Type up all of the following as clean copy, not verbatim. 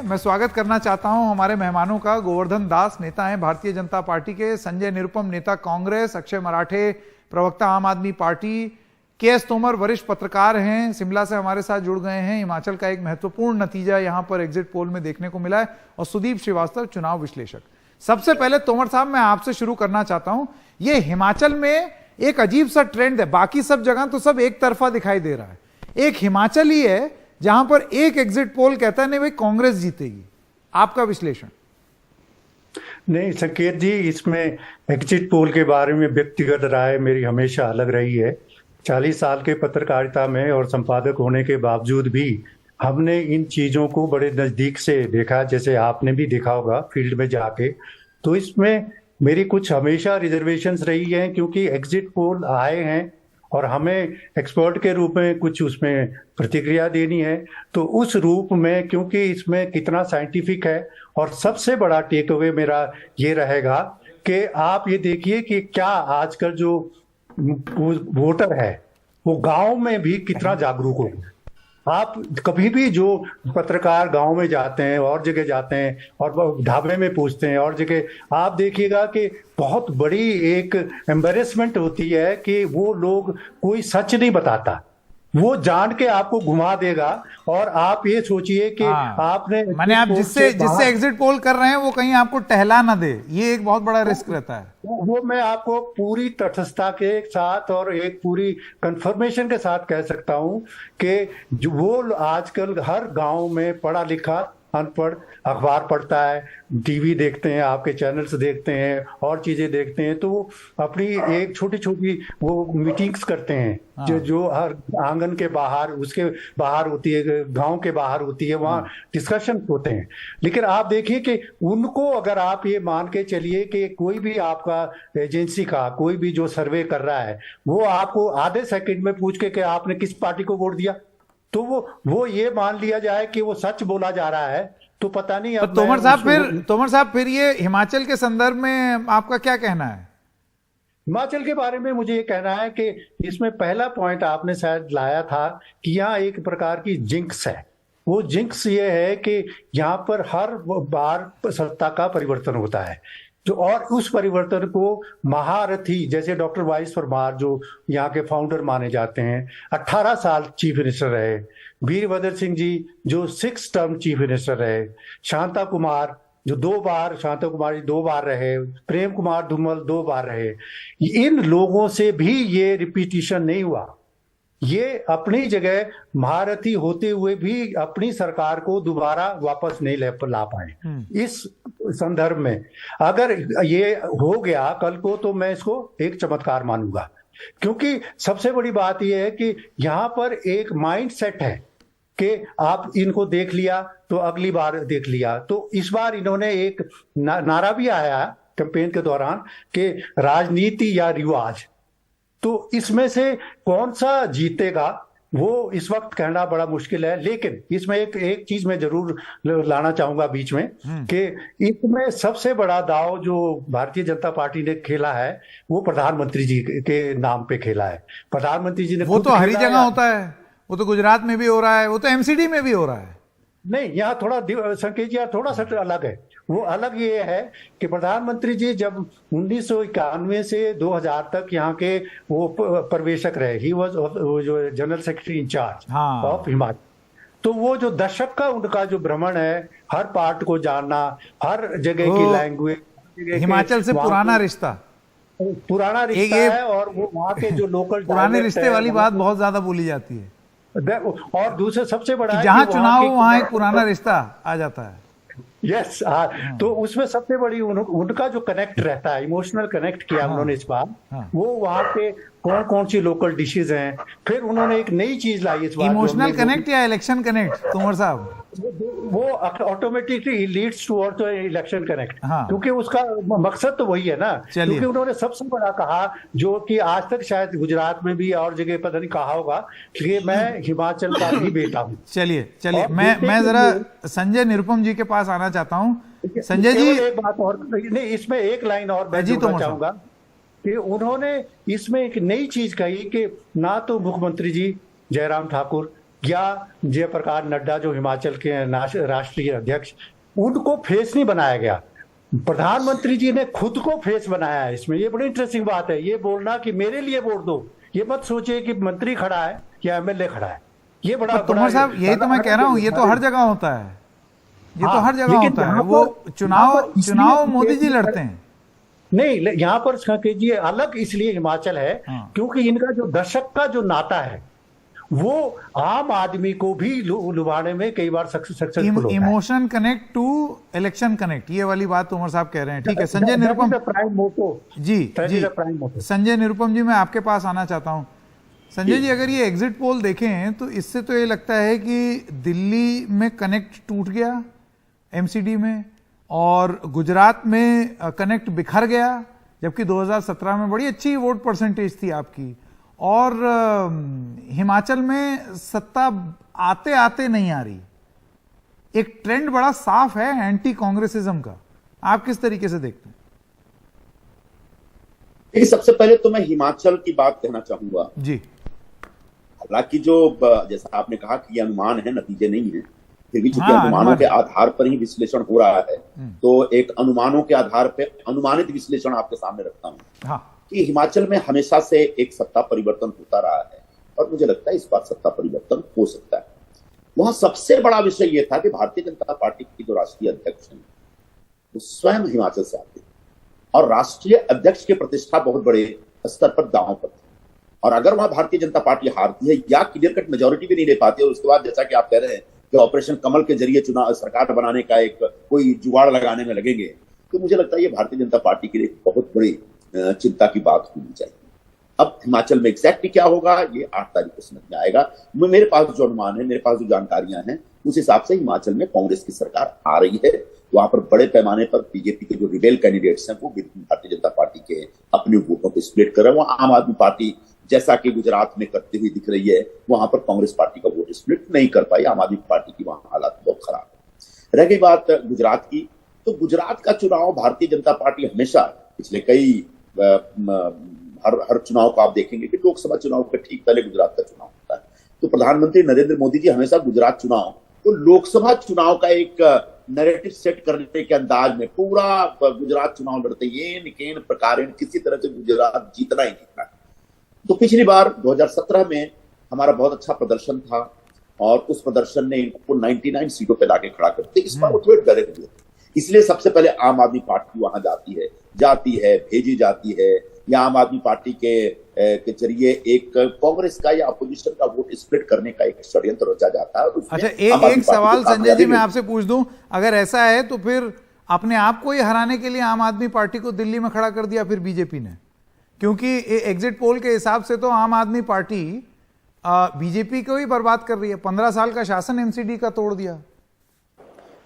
मैं स्वागत करना चाहता हूं हमारे मेहमानों का। गोवर्धन दास नेता हैं भारतीय जनता पार्टी के, संजय निरुपम नेता कांग्रेस, अक्षय मराठे प्रवक्ता आम आदमी पार्टी, के.एस. तोमर वरिष्ठ पत्रकार हैं, शिमला से हमारे साथ जुड़ गए हैं। हिमाचल का एक महत्वपूर्ण नतीजा यहां पर एग्जिट पोल में देखने को मिला है, और सुदीप श्रीवास्तव चुनाव विश्लेषक। सबसे पहले तोमर साहब, मैं आपसे शुरू करना चाहता हूं, ये हिमाचल में एक अजीब सा ट्रेंड है, बाकी सब जगह तो सब एक तरफा दिखाई दे रहा है, एक हिमाचल ही है जहां पर एक एग्जिट पोल कहता है नहीं भाई कांग्रेस जीतेगी। आपका विश्लेषण? नहीं संकेत जी, इसमें एग्जिट पोल के बारे में व्यक्तिगत राय मेरी हमेशा अलग रही है। 40 साल के पत्रकारिता में और संपादक होने के बावजूद भी हमने इन चीजों को बड़े नजदीक से देखा, जैसे आपने भी देखा होगा फील्ड में जाके। तो इसमें मेरी कुछ हमेशा रिजर्वेशंस रही हैं, क्योंकि एग्जिट पोल आए हैं और हमें एक्सपर्ट के रूप में कुछ उसमें प्रतिक्रिया देनी है। तो उस रूप में, क्योंकि इसमें कितना साइंटिफिक है, और सबसे बड़ा टेक अवे मेरा ये रहेगा कि आप ये देखिए कि क्या आजकल जो वोटर है वो गांव में भी कितना जागरूक हो। आप कभी भी जो पत्रकार गांव में जाते हैं और जगह जाते हैं और ढाबे में पूछते हैं और जगह, आप देखिएगा कि बहुत बड़ी एक एम्बेरसमेंट होती है कि वो लोग कोई सच नहीं बताता, वो जान के आपको घुमा देगा। और आप ये सोचिए कि आपने माने आप जिससे एग्जिट पोल कर रहे हैं वो कहीं आपको टहला ना दे, ये एक बहुत बड़ा रिस्क रहता है। वो मैं आपको पूरी तटस्थता के साथ और एक पूरी कंफर्मेशन के साथ कह सकता हूं कि जो वो आजकल हर गांव में पढ़ा लिखा अनपढ़ अखबार पढ़ता है, टीवी देखते हैं, आपके चैनल्स देखते हैं और चीजें देखते हैं, तो वो अपनी एक छोटी छोटी वो मीटिंग्स करते हैं जो हर आंगन के बाहर, उसके बाहर होती है, गांव के बाहर होती है, वहाँ डिस्कशन होते हैं। लेकिन आप देखिए कि उनको अगर आप ये मान के चलिए कि कोई भी आपका एजेंसी का कोई भी जो सर्वे कर रहा है वो आपको आधे सेकंड में पूछ के कि आपने किस पार्टी को वोट दिया, तो वो ये मान लिया जाए कि वो सच बोला जा रहा है, तो पता नहीं। अब तोमर साहब फिर ये हिमाचल के संदर्भ में आपका क्या कहना है? हिमाचल के बारे में मुझे ये कहना है कि इसमें पहला पॉइंट आपने शायद लाया था कि यहाँ एक प्रकार की जिंक्स है। वो जिंक्स ये है कि यहाँ पर हर बार सत्ता का परिवर्तन होता है, जो और उस परिवर्तन को महारथी जैसे डॉक्टर वाइस परमार जो यहाँ के फाउंडर माने जाते हैं, 18 साल चीफ मिनिस्टर रहे, वीरभद्र सिंह जी जो 6 टर्म चीफ मिनिस्टर रहे, शांता कुमार जो 2 बार, शांता कुमार जी 2 बार रहे, प्रेम कुमार धूमल 2 बार रहे। इन लोगों से भी ये रिपीटिशन नहीं हुआ। ये अपनी जगह महारथी होते हुए भी अपनी सरकार को दोबारा वापस नहीं ला पाए। इस संदर्भ में अगर ये हो गया कल को, तो मैं इसको एक चमत्कार मानूंगा, क्योंकि सबसे बड़ी बात यह है कि यहाँ पर एक माइंड सेट है कि आप इनको देख लिया तो अगली बार देख लिया। तो इस बार इन्होंने एक नारा भी आया कैंपेन के दौरान कि राजनीति या रिवाज। तो इसमें से कौन सा जीतेगा वो इस वक्त कहना बड़ा मुश्किल है। लेकिन इसमें एक चीज मैं जरूर लाना चाहूंगा बीच में कि इसमें सबसे बड़ा दाव जो भारतीय जनता पार्टी ने खेला है वो प्रधानमंत्री जी के नाम पे खेला है। प्रधानमंत्री जी ने, वो तो हर जगह होता है, वो तो गुजरात में भी हो रहा है, वो तो एमसीडी में भी हो रहा है। नहीं, यहाँ थोड़ा संकेत जी थोड़ा सा अलग है। वो अलग ये है कि प्रधानमंत्री जी जब 1991 से 2000 तक यहाँ के वो पर्यवेक्षक रहे, ही वॉज जो general secretary in charge of Himachal, तो वो जो दशक का उनका जो भ्रमण है, हर पार्ट को जानना, हर जगह की लैंग्वेज, हिमाचल से पुराना रिश्ता है, और वो वहाँ के जो लोकल पुराने रिश्ते वाली बात बहुत ज्यादा बोली जाती है। और दूसरे सबसे बड़ा जहां चुनाव हो वहां एक पुराना रिश्ता आ जाता है। यस तो उसमें सबसे बड़ी उनका जो कनेक्ट रहता है, इमोशनल कनेक्ट किया उन्होंने इस बार। वो वहाँ पे कौन कौन सी लोकल डिशेज हैं, फिर उन्होंने एक नई चीज लाई इस बार। इमोशनल कनेक्ट या इलेक्शन कनेक्ट तोमर साहब? वो automatically leads towards election connect, क्योंकि उसका मकसद तो वही है ना। क्योंकि उन्होंने सबसे बड़ा कहा, जो कि आज तक शायद गुजरात में भी और जगह पता नहीं कहा होगा, कि मैं हिमाचल का भी बेटा हूँ। चलिए मैं जरा संजय निरुपम जी के पास आना चाहता हूँ। संजय जी, एक बात और नहीं, इसमें एक लाइन और मैं जोड़ना चाहूंगा कि उन्होंने इसमें एक नई चीज कही कि ना तो मुख्यमंत्री जी जयराम ठाकुर या जयप्रकाश नड्डा जो हिमाचल के राष्ट्रीय अध्यक्ष, उनको फेस नहीं बनाया गया। प्रधानमंत्री जी ने खुद को फेस बनाया है इसमें। ये बड़ी इंटरेस्टिंग बात है। ये बोलना कि मेरे लिए वोट दो, ये मत सोचिए कि मंत्री खड़ा है या एमएलए खड़ा है। ये बड़ा तोमर साहब, यही तो मैं कह रहा हूं, ये तो हर जगह होता है, ये तो हर जगह होता है। वो चुनाव मोदी जी लड़ते हैं। नहीं, यहाँ पर संकेत अलग इसलिए हिमाचल है क्योंकि इनका जो दशक का जो नाता है वो आम आदमी को भी लुभाने में कई बार सक्सेसफुल होता है। Emotion connect to election connect, ये वाली बात तोमर साहब कह रहे हैं। ठीक है, संजय निरुपम जी, संजय निरुपम जी, मैं आपके पास आना चाहता हूं। संजय जी, अगर ये एग्जिट पोल देखें तो इससे तो ये लगता है कि दिल्ली में कनेक्ट टूट गया एमसीडी में, और गुजरात में कनेक्ट बिखर गया, जबकि 2017 में बड़ी अच्छी वोट परसेंटेज थी आपकी, और हिमाचल में सत्ता आते आते नहीं आ रही। एक ट्रेंड बड़ा साफ है एंटी कांग्रेसिज्म का, आप किस तरीके से देखते हैं? देखिए, सबसे पहले तो मैं हिमाचल की बात कहना चाहूंगा जी। हालांकि जो जैसा आपने कहा कि ये अनुमान है, नतीजे नहीं है, फिर भी चूंकि अनुमानों के आधार पर ही विश्लेषण हो रहा है, तो एक अनुमानों के आधार पर अनुमानित विश्लेषण आपके सामने रखता हूं। हाँ। कि हिमाचल में हमेशा से एक सत्ता परिवर्तन होता रहा है और मुझे लगता है इस बार सत्ता परिवर्तन हो सकता है। वहां सबसे बड़ा विषय यह था कि भारतीय जनता पार्टी की जो राष्ट्रीय अध्यक्ष हैं वो स्वयं हिमाचल से आते हैं और राष्ट्रीय अध्यक्ष की प्रतिष्ठा बहुत बड़े स्तर पर दांव पर थी। और अगर वहां भारतीय जनता पार्टी हारती है या क्लियर कट मेजोरिटी भी नहीं ले पाती है, उसके बाद जैसा कि आप कह रहे हैं कि ऑपरेशन कमल के जरिए चुनाव सरकार बनाने का एक कोई जुगाड़ लगाने में लगेंगे, तो मुझे लगता है ये भारतीय जनता पार्टी के लिए बहुत बड़ी चिंता की बात होनी चाहिए। अब हिमाचल में एग्जैक्टली क्या होगा ये 8 तारीख को समझ में आएगा। मेरे पास जो अनुमान है, मेरे पास जो जानकारियां हैं, उस हिसाब से हिमाचल में कांग्रेस की सरकार आ रही है। वहां पर बड़े पैमाने पर बीजेपी के जो रिबेल कैंडिडेट्स हैं वो भारतीय जनता पार्टी के अपने वोटों को स्प्लिट कर रहे हैं। वहां आम आदमी पार्टी जैसा कि गुजरात में करती हुई दिख रही है, वहां पर कांग्रेस पार्टी का वोट स्प्लिट नहीं कर पाई। आम आदमी पार्टी की वहां हालात बहुत खराब है। रह गई बात गुजरात की, तो गुजरात का चुनाव भारतीय जनता पार्टी हमेशा पिछले कई हर चुनाव को आप देखेंगे कि लोकसभा चुनाव के ठीक पहले गुजरात का चुनाव होता है, तो प्रधानमंत्री नरेंद्र मोदी जी हमेशा गुजरात चुनाव तो लोकसभा चुनाव का एक नैरेटिव सेट करने के अंदाज में पूरा गुजरात चुनाव लड़ते, ये निकेन प्रकार किसी तरह से गुजरात जीतना ही जीतना है। तो पिछली बार 2017 में हमारा बहुत अच्छा प्रदर्शन था और उस प्रदर्शन ने इनको 99 सीटों पे लाके खड़ा करते। इस बार वो थोड़े डरे हुए थे, इसलिए सबसे पहले आम आदमी पार्टी वहां जाती है, भेजी जाती है, या आम आदमी पार्टी के जरिए एक कांग्रेस का या अपोजिशन का वोट स्प्लिट करने का एक षड्यंत्र रचा जाता है। अच्छा, एक सवाल संजय जी मैं आपसे पूछ दूं, अगर ऐसा है तो फिर अपने आप को ही हराने के लिए आम आदमी पार्टी को दिल्ली में खड़ा कर दिया फिर बीजेपी ने, क्योंकि एग्जिट पोल के हिसाब से तो आम आदमी पार्टी बीजेपी को ही बर्बाद कर रही है। 15 साल का शासन एमसीडी का तोड़ दिया।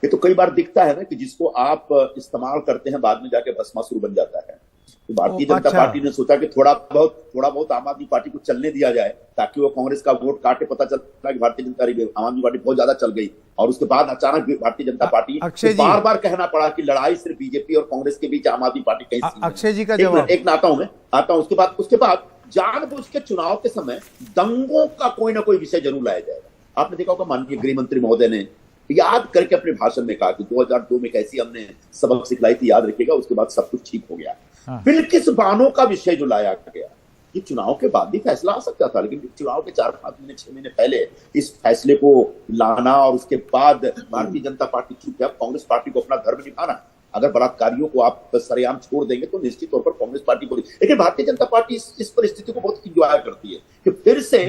ये तो कई बार दिखता है ना कि जिसको आप इस्तेमाल करते हैं बाद में जाके भस्मासुर बन जाता है। तो भारतीय जनता पार्टी ने सोचा कि थोड़ा बहुत आम आदमी पार्टी को चलने दिया जाए ताकि वो कांग्रेस का वोट काटे। पता चलता है कि भारतीय जनता आम आदमी पार्टी बहुत ज्यादा चल गई और उसके बाद अचानक भारतीय जनता पार्टी बार बार कहना पड़ा कि लड़ाई सिर्फ बीजेपी और कांग्रेस के बीच, आम आदमी पार्टी कहीं। अक्षय जी का जवाब एक आता हूं। उसके बाद जानबूझ के चुनाव के समय दंगों का कोई ना कोई विषय जरूर लाया जाएगा। आपने देखा होगा माननीय गृह मंत्री महोदय ने याद करके अपने भाषण में कहा कि 2002 में कैसी हमने सबक सिखलाई थी, याद रखिएगा, उसके बाद सब कुछ ठीक हो गया। बिल्किस बानो का विषय जो लाया गया, ये चुनाव के बाद भी फैसला आ सकता था, लेकिन चुनाव के 4-5 महीने 6 महीने पहले इस फैसले को लाना और उसके बाद भारतीय जनता पार्टी चुप है, कांग्रेस पार्टी को अपना धर्म निभाना। अगर बलात्कारियों को आप सरेआम छोड़ देंगे तो निश्चित तौर पर कांग्रेस पार्टी को, लेकिन भारतीय जनता पार्टी इस परिस्थिति को बहुत इंजॉय करती है कि फिर से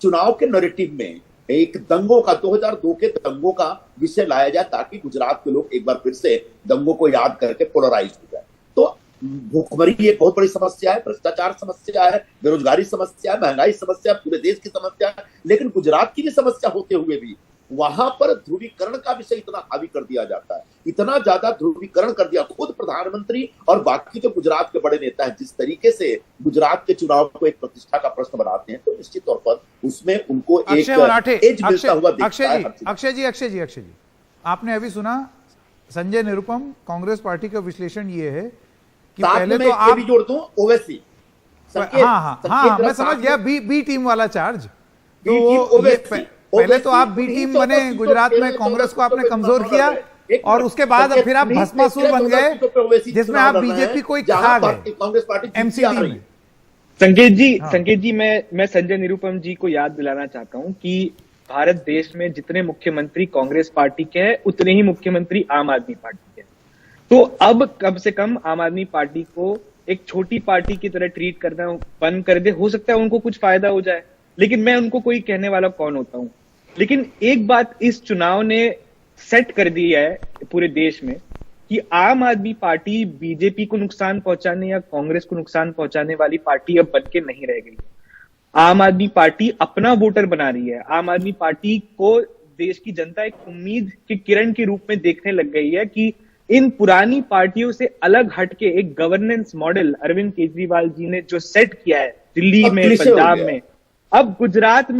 चुनाव के नैरेटिव में एक दंगों का 2002 के दंगों का विषय लाया जाए ताकि गुजरात के लोग एक बार फिर से दंगों को याद करके पोलराइज हो जाए। तो भूखमरी एक बहुत बड़ी समस्या है, भ्रष्टाचार समस्या है, बेरोजगारी समस्या है, महंगाई समस्या है, पूरे देश की समस्या है, लेकिन गुजरात की भी समस्या होते हुए भी वहां पर ध्रुवीकरण का विषय इतना हावी कर दिया जाता है, इतना ज्यादा ध्रुवीकरण कर दिया। खुद प्रधानमंत्री और बाकी जो गुजरात के बड़े नेता हैं जिस तरीके से गुजरात के चुनाव को एक प्रतिष्ठा का प्रश्न बनाते हैं, तो निश्चित तौर पर उसमें उनको एक एज मिलता हुआ दिखता है। अक्षय जी, आपने अभी सुना संजय निरुपम, कांग्रेस पार्टी का विश्लेषण ये है कि पहले तो आप भी जोड़ दूं ओवैसी। हाँ, मैं समझ गया, बी टीम वाला चार्ज। तो पहले तो आप बी टीम बने गुजरात में, कांग्रेस को आपने कमजोर किया और उसके बाद फिर आप भस्मासुर बन गए जिसमें आप बीजेपी को खा गए कांग्रेस पार्टी एमसीडी में। संकेत जी मैं संजय निरुपम जी को याद दिलाना चाहता हूं कि भारत देश में जितने मुख्यमंत्री कांग्रेस पार्टी के हैं उतने ही मुख्यमंत्री आम आदमी पार्टी के हैं। तो अब कम से कम आम आदमी पार्टी को एक छोटी पार्टी की तरह ट्रीट करना बंद कर दे, हो सकता है उनको कुछ फायदा हो जाए, लेकिन मैं उनको कोई कहने वाला कौन होता हूं। लेकिन एक बात इस चुनाव ने सेट कर दी है पूरे देश में कि आम आदमी पार्टी बीजेपी को नुकसान पहुंचाने या कांग्रेस को नुकसान पहुंचाने वाली पार्टी अब बन के नहीं रह गई। आम आदमी पार्टी अपना वोटर बना रही है। आम आदमी पार्टी को देश की जनता एक उम्मीद की किरण के रूप में देखने लग गई है कि इन पुरानी पार्टियों से अलग हटके एक गवर्नेंस मॉडल अरविंद केजरीवाल जी ने जो सेट किया है दिल्ली में, पंजाब में, अब गुजरात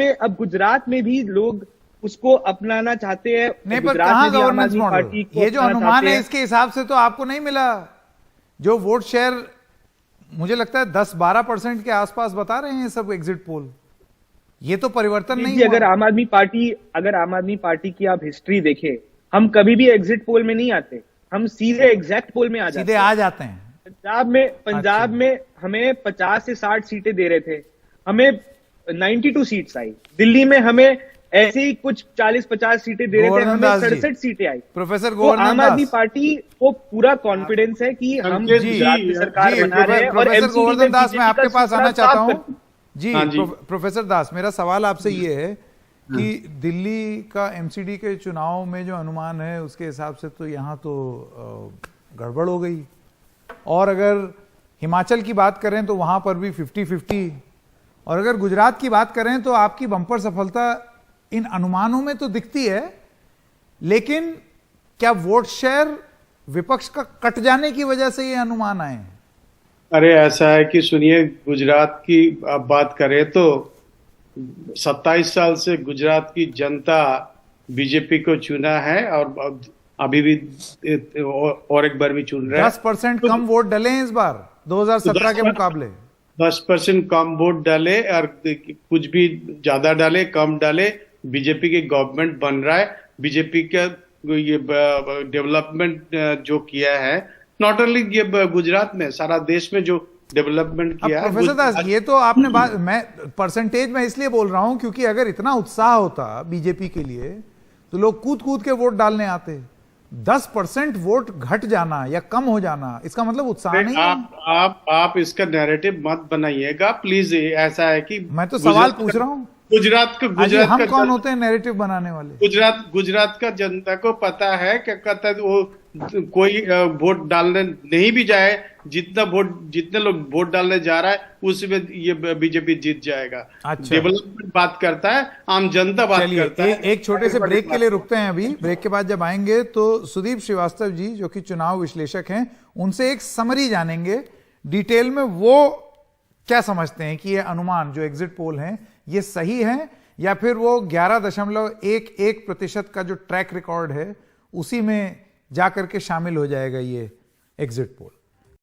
में भी लोग उसको अपनाना चाहते हैं। नहीं, पर कहां गवर्नेंस मॉडल? ये जो अनुमान है इसके हिसाब से तो आपको नहीं मिला। जो वोट शेयर मुझे लगता है 10-12% के आसपास बता रहे हैं सब एग्जिट पोल। ये तो परिवर्तन नहीं हुआ। अगर आम आदमी पार्टी की आप हिस्ट्री देखें, हम कभी भी एग्जिट पोल में नहीं आते, हम सीधे एग्जैक्ट पोल में सीधे आ जाते हैं। पंजाब में हमें 50 से 60 सीटें दे रहे थे, हमें 92 सीट्स आई। दिल्ली में हमें ऐसे ही कुछ 40-50 सीटें दे रहे थे, हमें 67 सीटें आई। प्रोफेसर तो आम आदमी पार्टी को पूरा कॉन्फिडेंस है कि हम गुजरात में सरकार बना रहे हैं। और प्रोफेसर गोवर्धन दास, मैं आपके पास आना चाहता हूं जी। प्रोफेसर दास, मेरा सवाल आपसे ये है कि दिल्ली का एमसीडी के चुनाव में जो अनुमान है उसके हिसाब से तो यहां तो गड़बड़ हो गई, और अगर हिमाचल की बात करें तो वहां पर भी 50-50, और अगर गुजरात की बात करें तो आपकी बंपर सफलता इन अनुमानों में तो दिखती है, लेकिन क्या वोट शेयर विपक्ष का कट जाने की वजह से ये अनुमान आए हैं? अरे ऐसा है कि सुनिए, गुजरात की आप बात करें तो 27 साल से गुजरात की जनता बीजेपी को चुना है और अभी भी और एक बार भी चुन रहा है। 10% कम वोट डले हैं इस बार 2017 के मुकाबले। 10% कम वोट डाले और कुछ भी ज्यादा डाले कम डाले, बीजेपी की गवर्नमेंट बन रहा है। बीजेपी का ये डेवलपमेंट जो किया है, नॉट ओनली ये गुजरात में, सारा देश में जो डेवलपमेंट किया है। प्रोफेसर दास, ये तो आपने बात, मैं परसेंटेज में इसलिए बोल रहा हूं क्योंकि अगर इतना उत्साह होता बीजेपी के लिए तो लोग कूद कूद के वोट डालने आते। 10% वोट घट जाना या कम हो जाना, इसका मतलब उत्साह नहीं है। आप इसका नैरेटिव मत बनाइएगा प्लीज। ऐसा है कि मैं तो सवाल पूछ रहा हूं, गुजरात हम कौन होते हैं नैरेटिव बनाने वाले? गुजरात का जनता को पता है कि कहता है वो कोई वोट डालने नहीं भी जाए, जितने लोग वोट डालने जा रहा है उसमें ये बीजेपी जीत जाएगा। अच्छा। डेवलपमेंट बात करता है, आम जनता बात करता है। एक छोटे से ब्रेक के लिए रुकते हैं अभी। ब्रेक के बाद जब आएंगे तो सुदीप श्रीवास्तव जी जो कि चुनाव विश्लेषक हैं, उनसे एक समरी जानेंगे डिटेल में, वो क्या समझते हैं कि ये अनुमान जो एग्जिट पोल हैं ये सही है या फिर वो 11.11% का जो ट्रैक रिकॉर्ड है उसी में जाकर के शामिल हो जाएगा ये एग्जिट पोल।